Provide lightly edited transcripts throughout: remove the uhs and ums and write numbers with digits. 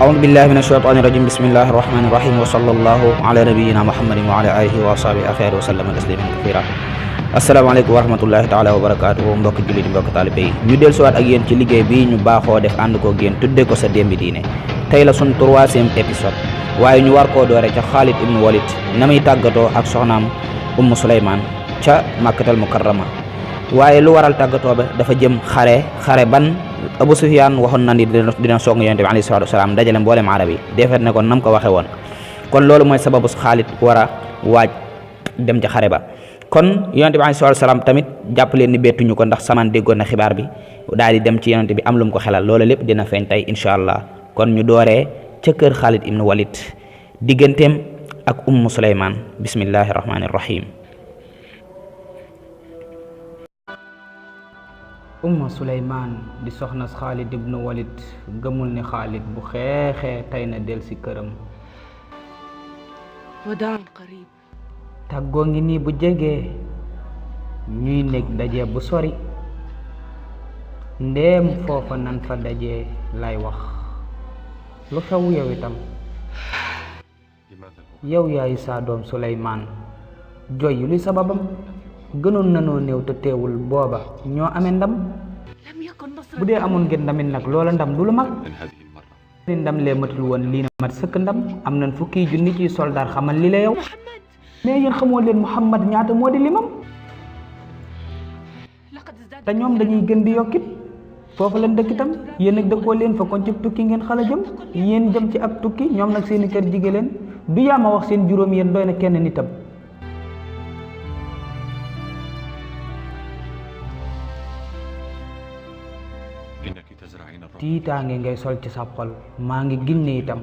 أعوذ بالله من الشيطان الرجيم بسم الله الرحمن الرحيم وصلى الله على نبينا محمد وعلى آله وصحبه أخير وسلم تسليما كثيرا asalaamaaleykum wa rahmatullahi taala wa barakaatuhu mbokki jullit yi mbokki taalibe yi ñu del suwaat ak yéen ci liggéey bi ñu baaxoo def ànd ko génn tudde ko sa démbi diine tey la sun 3e épisode waaye ñu war koo doore ca Khalid ibn Walid na muy tàggatoo ak soxnaam Ummu Suleymaan ca Makkatal Mukarrama waaye lu waral tàggatoo ba dafa jëm xare ban Abu Sufyaan waxoon na ni dina song Yonent bi alayhi salaatu wasalaam dajale mboolem arab yi defet ne kon nam ko waxe woon kon loolu mooy sababu Khalid war a waaj dem ca xare ba kon Yonent bi alayhi salaatu wasalaam tamit jàpp leen ni bettuñu ko ndax samaan déggoon na xibaar bi daal di dem ci Yonent bi am lu mu ko xelal loolu lépp dina feeñ tey incha allah kon ñu dooree ca kër Khalid ibn Walid digganteem ak Ummu Suleymaan bismillahi rahmaani rahim. Ummu Suleymaan di soxna Khalid ibn Walid gëmul ni Khalid bu xeexee tey na del si këram. وداع قريب tàggoo ngi nii bu jegee ñuy nekk daje bu sori ndéem foofa nan fa daje lay wax lu xew yow itam yow yaay saa doom Suleymaan joy yu luy sababam gënoon nanoo néew te teewul booba ñoo amee ndam لم يكن نصر bu dee amoon ngeen ndamit nag loola ndam du lu mag ni ndam lee matul woon lii na mat sëkk ndam am nañ fukki junni ci soldaar xamal li la yow محمد mais yéen xamoo leen Muhammad ñaata moo di limam لقد ازداد te ñoom dañuy gën di yokkit foofu leen dëkk itam yéen nag dëkkoo leen fa kon ci tukki ngeen xala jëm yéen jëm ci ab tukki ñoom nag seeni kër jige leen du yaama wax seen juróom yéen doy na kenn nitam tiitaange ngay sol ci sa xol maa ngi ginne itam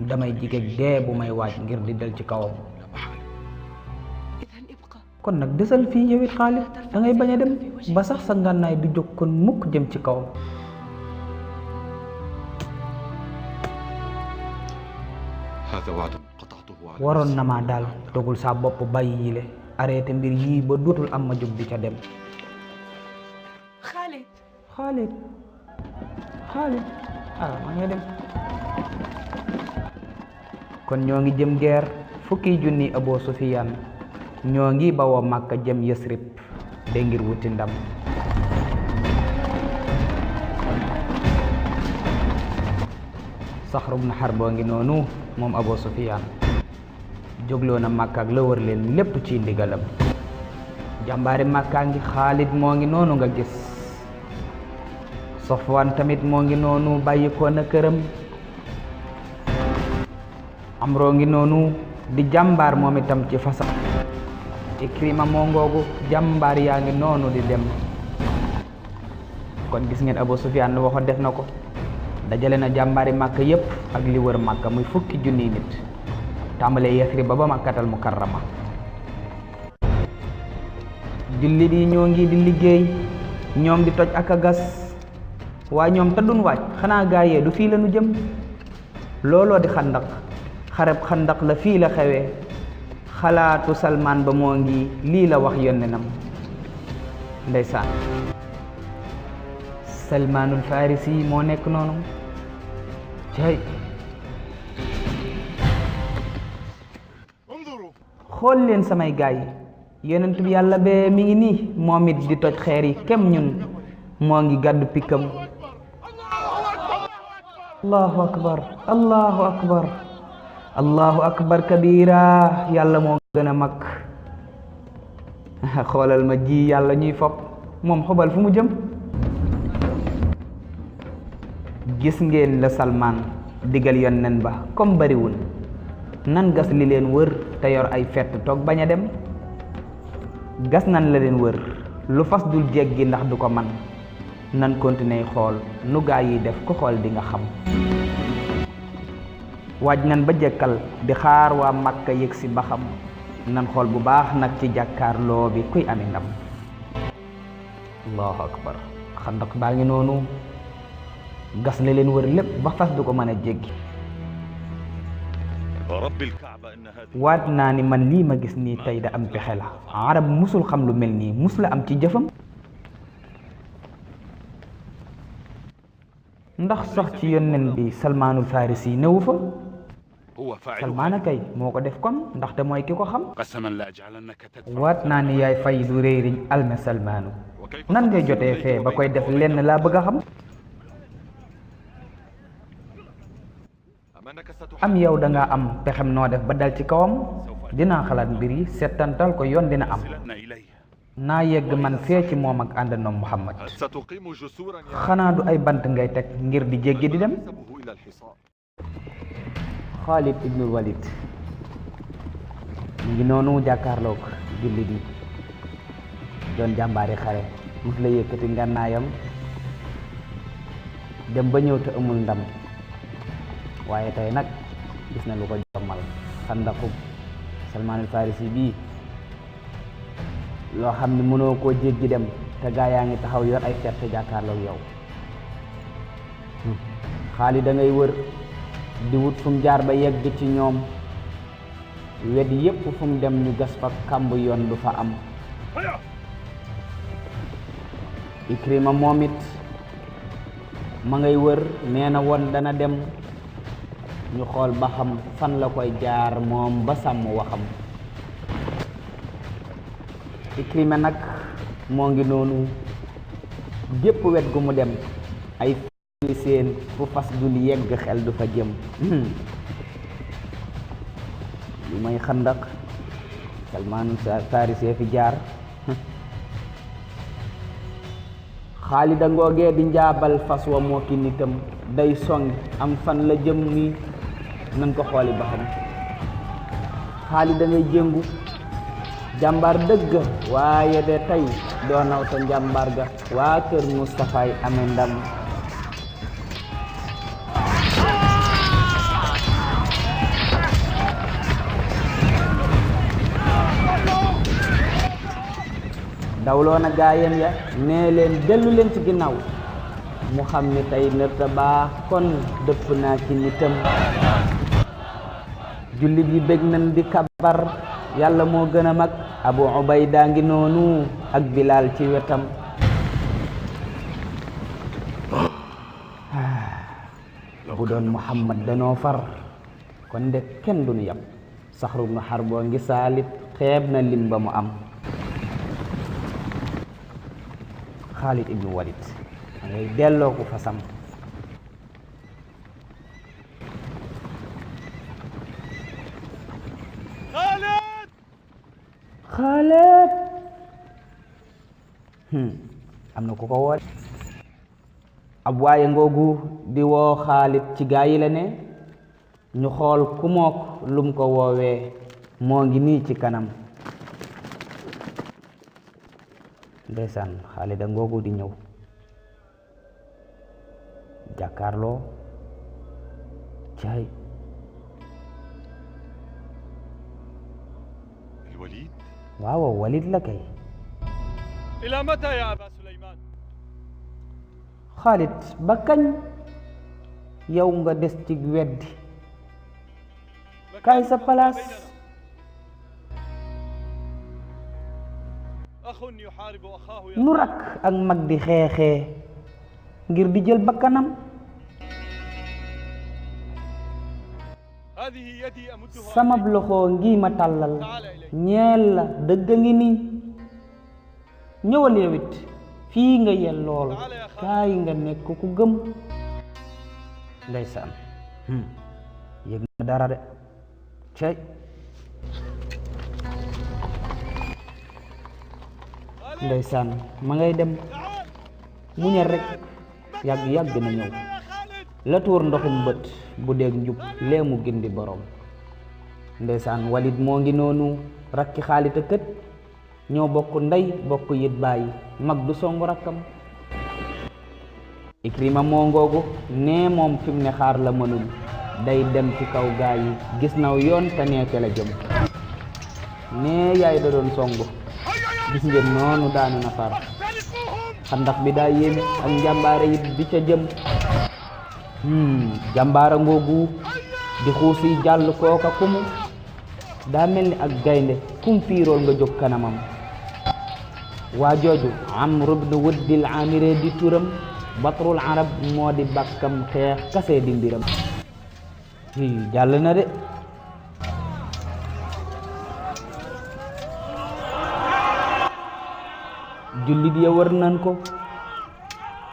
damay jige dee bu may waaj ngir di dal ci kawam اذا ابقى kon nag desal fii yow it Khalid da ngay bañ a dem ba sax sa ngànnaay du jóg kon mukk jëm ci kawam waroon na maa daal dogul sa bopp bàyyi yile arrêté mbir yii ba dootul am ma jóg di ca dem خالد Khalid maa ngi dem kon ñoo ngi jëm guerre fukki junni Abu Sufyaan ñoo ngi bawoo Makka jëm Yasrib de ngir wuti ndam Saxr ibn Harb boo ngi noonu moom Abu Sufyaan jógloo na Makka ak la wër leen lépp ci ndigalam jàmbaari Makka ngi Khalid moo ngi noonu nga gis Safwaan tamit moo ngi noonu bàyyi ko na këram Amroo ngi noonu di jàmbaar moom itam ci fasa Ikrima moo ngoogu jàmbaar yaa ngi noonu di dem kon gis ngeen Abu Sufyaan lu waxoon def na ko dajale na jàmbaari Makka yépp ak li wër Makka muy fukki junniy nit tàmbalee Yasrib ba Makkatal Mukarrama jullit yi ñoo ngi di liggéey ñoom di toj ak a gas waaye ñoom tëddun waaj xanaa gaayee du fii la nu jëm looloo di xandak xareb xandak la fii la xewee xalaatu Salmaan ba moo ngi lii la wax yonnenam ndeysaan Salmaanul Farisi moo nekk noonu cay xool leen samay gaay yonent bi yàlla bee mi ngi nii moom it di toj xeer yi kem ñun moo ngi gàddu pikkam allahu akbar allahu akbar allahu akbar kabira yàlla moo gën a mag xoolal ma ji yàlla ñuy fopp moom xobal fu mu jëm gis ngeen la Salmaan digal yonnen ba comme bariwul nan gas li leen wër te yor ay fett toog bañ a dem gas nan la leen wër lu fas dul jéggi ndax du ko man nan continuer xool nu gaa yi def ko xool di nga xam waaj nan ba jekkal di xaar waa Makka yëg si ba xam nan xool bu baax nag ci jàkkaarloo bi kuy ami ndam allahu akbar xandak baa ngi noonu gas la leen wër lépp ba fas du ko mën a jéggi waat naa ni man lii ma gis nii tey da am pexe la arab musul xam lu mel nii mus la am ci jëfam ndax sax ci yónneen bi Salmaanul Farisi newu fa هو فاعل Salmaana kay moo ko def kon ndaxte mooy ki ko xam قسما لاجعلنك تدفع waat naa ni yaay fay lu réy riñ alme Salmaanu وكيف nan ngay jotee fee ba koy def lenn laa bëgg a xam أم أنك ستحاول am yow da nga am pexem noo def ba dal ci kawam dinaa xalaat mbir yi settantal ko yoon dina am تصلنا إليه naa yegg man fee ci moom ak àndandoom Muhammad هل ستقيم جسورا xanaa du ay bant ngay teg ngir di jéggi di dem يحسبه إلى الحصار Xaalid ibnul Walid mu ngi noonu jàkkaarloog jullit yi doon jàmbaari xare mus la yëkkati ngànnaayam dem ba ñëw te amul ndam waaye tey nag gis na lu ko jommal xandaxub Salmaanul Farisi bii loo xam ne mënoo koo jéggi dem te gaa yaa ngi taxaw yor ay ferte jàkkaarloog yow Xaalid da ngay wër di wut fu mu jaar ba yegg ci ñoom wet yépp fu mu dem ñu gas fa kàmb yoon du fa am Ikrima moom it ma ngay wër nee na woon dana dem ñu xool ba xam fan la koy jaar moom ba sàmm waxam Ikrima nag moo ngi noonu gépp wet gu mu dem ay fi seen fu fas dul yegg xel du fa jëm li may xandak Salmaanul Farisi fi jaar Xaalida ngoogee di njaabal fas wa moo ki nitam day song am fan la jëm nii nan ko xooli ba xam Xaalida ngay jëngu jàmbaar dëgg waaye de tey doo naw ta njàmbaar ga waa kër Mustafa yi amee ndam dawloo na gaayam ya nee leen dellu leen ci ginnaaw mu xam ni tey nërta baax kon dëpp naa ci nitam jullit yi bég nañ di kabar yàlla moo gën a mag Abu Ubayda ngi noonu ak Bilaal ci wetam bu doon Muhammad danoo far kon de kenn du nu yam Saxru ibnu Harb boo ngi saalit xeeb na lim ba mu am Xaalid ibnu Walid ngay delloo ko fasam Xaalid am na ku ko woo ab waaye ngoogu di woo Xaalid ci gaa yi la ne ñu xool ku mook lum ko woowee moo ngi nii ci kanam ndeysaan Xaalida ngoogu di ñëw jàkkaarloo caay الوليد waaw Walid la kay إلى متى يا أبا سليمان Xaalid ba kañ yow nga des ci weddi kaay sa palaas أخ يحارب أخاه nu rakk ak mag di xeexee ngir di jël bakkanam هذه يدي أمدها sama loxo ngi ma tàllal ñeel la dëgg ngi nii ñëwal yow it fii nga yellool kaay nga nekk ku gëm ndeysaan yëg na dara de cey ndeysaan ma ngay dem muñal rek yàgg na ñëw la tuur ndoxum bët bu dee njub lee mu gindi borom ndeysaan Walid moo ngi noonu rakki Xaalid a kët ñoo bokk ndey bokk yit bàyyi mag du songu rakkam Ikrima moo ngoogu nee moom fi mu ne xaar la mënul day dem ci kaw gaa yi gis naw yoon te neeke la jëm nee yaay da doon songu gis ngeen noonu daanu na far xandax bi daa yéeme ak njàmbaare yi di ca jëm jàmbaara ngoogu di xuusi jàll kooka kumu daa mel ni ak gaynde kum fiirool nga jóg kanamam waa jooju Amr ibn Wuddil Amire di turam batrul arab moo di bakkam xeex kase di mbiram jàll na de jullit ya wër nan ko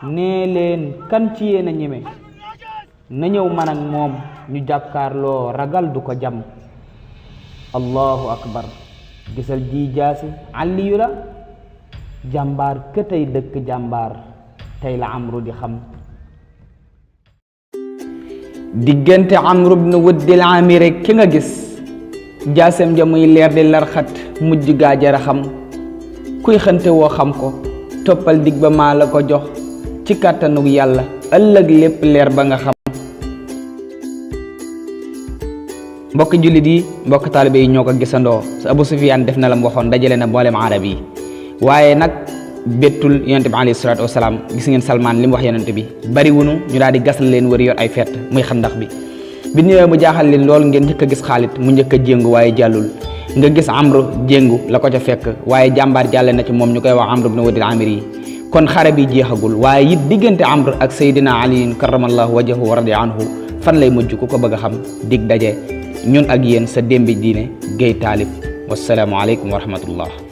nee leen kan ci yéen a ñeme na ñëw man ak moom ñu jàkkaarloo ragal du ko jam allahu akbar gisal ji jaasi Aliyu la jàmbaar ka tey dëkk jàmbaar tey la Amru di xam diggante Amru ibn Wuddil Amiri ki nga gis jaasem ja muy leer di larxat mujj gaa jara xam kuy xante woo xam ko toppal dig ba maa la ko jox ci kàttanug yàlla ëllëg lépp leer ba nga xam mbokk jullit yi mbokk taalibe yi ñoo ko gisandoo sa Abu Sufyaan def na la mu waxoon dajale na mboolem arab yi waaye nag bettul yonent bi alayhi salaatu wasalaam gis ngeen Salmaan li mu wax yonent bi bari wunu ñu daal di gas la leen wër yor ay fett muy xandax bi ñëwee mu jaaxal leen lool ngeen njëkk a gis Xaalid mu njëkk a jéngu waaye jàllul nga gis Amru jéngu la ko ca fekk waaye jàmbaar jàlle na ci moom ñu koy wax Amru ibn Wuddil Amiri yi kon xare bi jeexagul waaye it diggante Amru ak Seydina Ali karamallahu wajhahu wa radiya anhu fan lay mujj ku ko bëgg a xam dig daje ñun ak yéen sa Dembe Diine Gueye Taalib wassalaamu aleykum wa rahmatullah